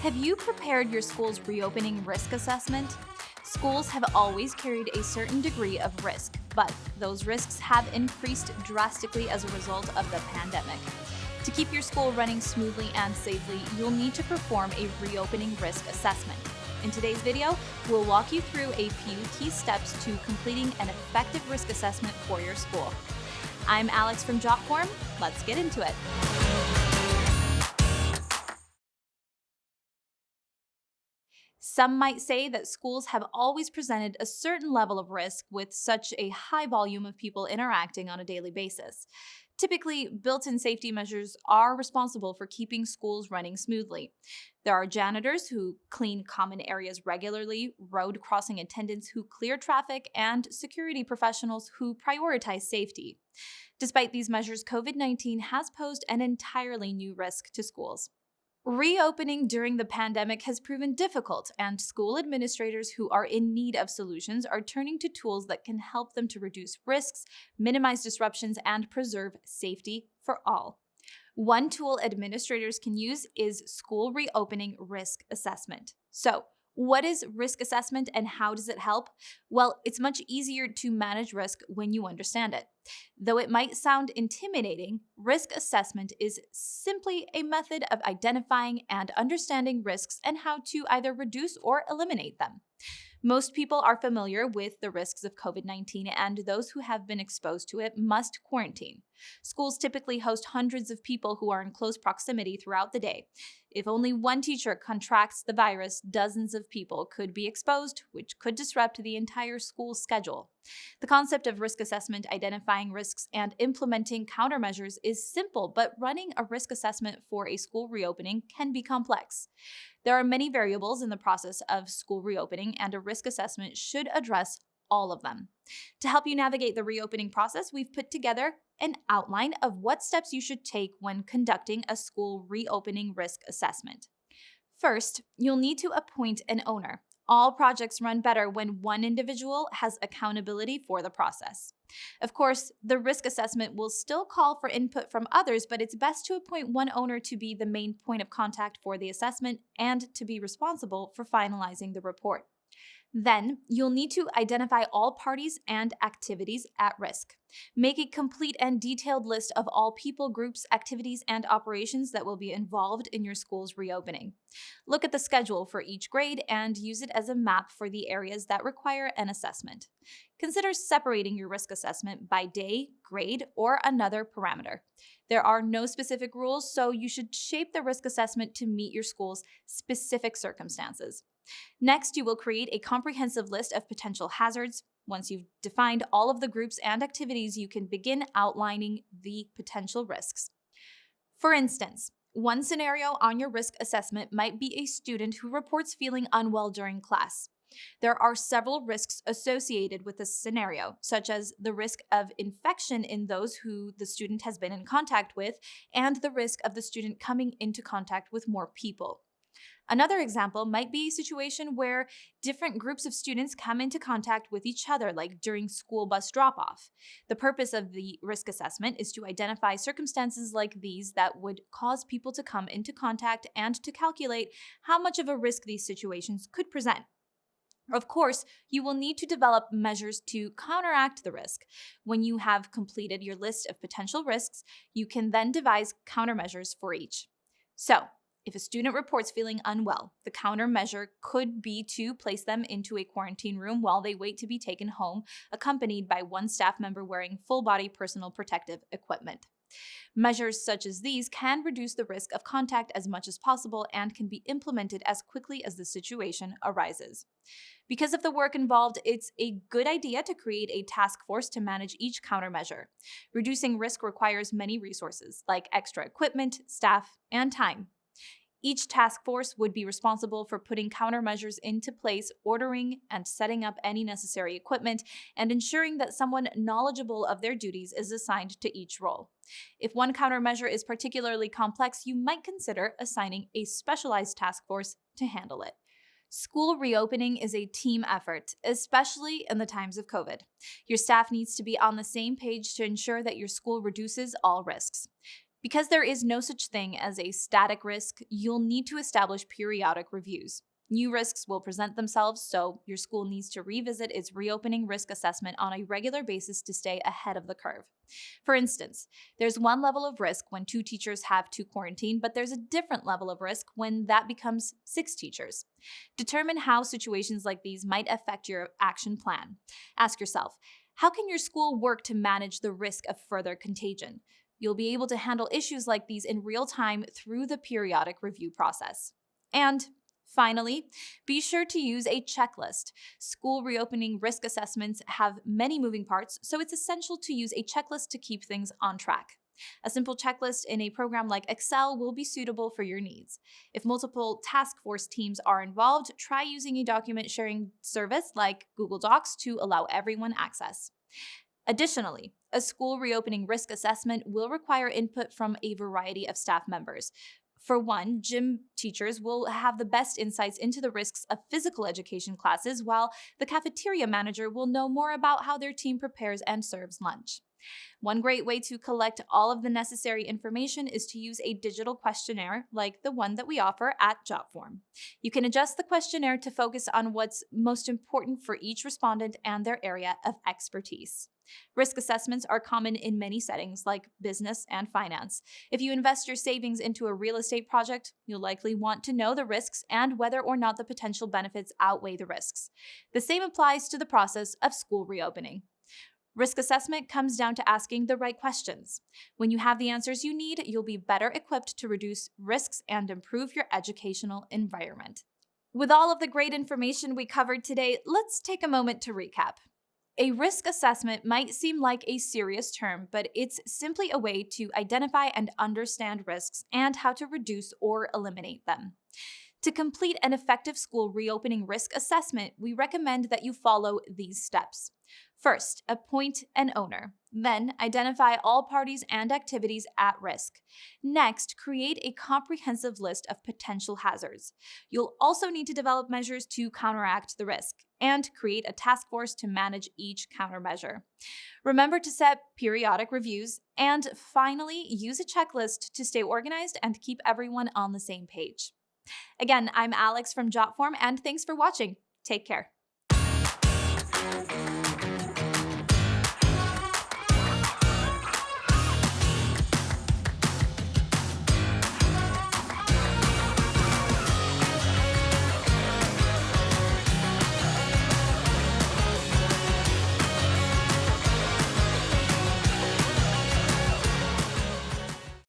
Have you prepared your school's reopening risk assessment? Schools have always carried a certain degree of risk, but those risks have increased drastically as a result of the pandemic. To keep your school running smoothly and safely, you'll need to perform a reopening risk assessment. In today's video, we'll walk you through a few key steps to completing an effective risk assessment for your school. I'm Alex from Jotform. Let's get into it. Some might say that schools have always presented a certain level of risk with such a high volume of people interacting on a daily basis. Typically, built-in safety measures are responsible for keeping schools running smoothly. There are janitors who clean common areas regularly, road crossing attendants who clear traffic, and security professionals who prioritize safety. Despite these measures, COVID-19 has posed an entirely new risk to schools. Reopening during the pandemic has proven difficult, and school administrators who are in need of solutions are turning to tools that can help them to reduce risks, minimize disruptions, and preserve safety for all. One tool administrators can use is school reopening risk assessment. So, what is risk assessment and how does it help? Well, it's much easier to manage risk when you understand it. Though it might sound intimidating, risk assessment is simply a method of identifying and understanding risks and how to either reduce or eliminate them. Most people are familiar with the risks of COVID-19, and those who have been exposed to it must quarantine. Schools typically host hundreds of people who are in close proximity throughout the day. If only one teacher contracts the virus, dozens of people could be exposed, which could disrupt the entire school schedule. The concept of risk assessment, identifying risks, and implementing countermeasures is simple, but running a risk assessment for a school reopening can be complex. There are many variables in the process of school reopening, and a risk assessment should address all of them. To help you navigate the reopening process, we've put together an outline of what steps you should take when conducting a school reopening risk assessment. First, you'll need to appoint an owner. All projects run better when one individual has accountability for the process. Of course, the risk assessment will still call for input from others, but it's best to appoint one owner to be the main point of contact for the assessment and to be responsible for finalizing the report. Then, you'll need to identify all parties and activities at risk. Make a complete and detailed list of all people, groups, activities, and operations that will be involved in your school's reopening. Look at the schedule for each grade and use it as a map for the areas that require an assessment. Consider separating your risk assessment by day, grade, or another parameter. There are no specific rules, so you should shape the risk assessment to meet your school's specific circumstances. Next, you will create a comprehensive list of potential hazards. Once you've defined all of the groups and activities, you can begin outlining the potential risks. For instance, one scenario on your risk assessment might be a student who reports feeling unwell during class. There are several risks associated with this scenario, such as the risk of infection in those who the student has been in contact with, and the risk of the student coming into contact with more people. Another example might be a situation where different groups of students come into contact with each other, like during school bus drop-off. The purpose of the risk assessment is to identify circumstances like these that would cause people to come into contact and to calculate how much of a risk these situations could present. Of course, you will need to develop measures to counteract the risk. When you have completed your list of potential risks, you can then devise countermeasures for each. So, if a student reports feeling unwell, the countermeasure could be to place them into a quarantine room while they wait to be taken home, accompanied by one staff member wearing full-body personal protective equipment. Measures such as these can reduce the risk of contact as much as possible and can be implemented as quickly as the situation arises. Because of the work involved, it's a good idea to create a task force to manage each countermeasure. Reducing risk requires many resources, like extra equipment, staff, and time. Each task force would be responsible for putting countermeasures into place, ordering and setting up any necessary equipment, and ensuring that someone knowledgeable of their duties is assigned to each role. If one countermeasure is particularly complex, you might consider assigning a specialized task force to handle it. School reopening is a team effort, especially in the times of COVID. Your staff needs to be on the same page to ensure that your school reduces all risks. Because there is no such thing as a static risk, you'll need to establish periodic reviews. New risks will present themselves, so your school needs to revisit its reopening risk assessment on a regular basis to stay ahead of the curve. For instance, there's one level of risk when 2 teachers have to quarantine, but there's a different level of risk when that becomes 6 teachers. Determine how situations like these might affect your action plan. Ask yourself, how can your school work to manage the risk of further contagion? You'll be able to handle issues like these in real time through the periodic review process. And finally, be sure to use a checklist. School reopening risk assessments have many moving parts, so it's essential to use a checklist to keep things on track. A simple checklist in a program like Excel will be suitable for your needs. If multiple task force teams are involved, try using a document sharing service like Google Docs to allow everyone access. Additionally, a school reopening risk assessment will require input from a variety of staff members. For one, gym teachers will have the best insights into the risks of physical education classes, while the cafeteria manager will know more about how their team prepares and serves lunch. One great way to collect all of the necessary information is to use a digital questionnaire like the one that we offer at Jotform. You can adjust the questionnaire to focus on what's most important for each respondent and their area of expertise. Risk assessments are common in many settings like business and finance. If you invest your savings into a real estate project, you'll likely want to know the risks and whether or not the potential benefits outweigh the risks. The same applies to the process of school reopening. Risk assessment comes down to asking the right questions. When you have the answers you need, you'll be better equipped to reduce risks and improve your educational environment. With all of the great information we covered today, let's take a moment to recap. A risk assessment might seem like a serious term, but it's simply a way to identify and understand risks and how to reduce or eliminate them. To complete an effective school reopening risk assessment, we recommend that you follow these steps. First, appoint an owner. Then, identify all parties and activities at risk. Next, create a comprehensive list of potential hazards. You'll also need to develop measures to counteract the risk and create a task force to manage each countermeasure. Remember to set periodic reviews, and finally, use a checklist to stay organized and keep everyone on the same page. Again, I'm Alex from Jotform, and thanks for watching. Take care.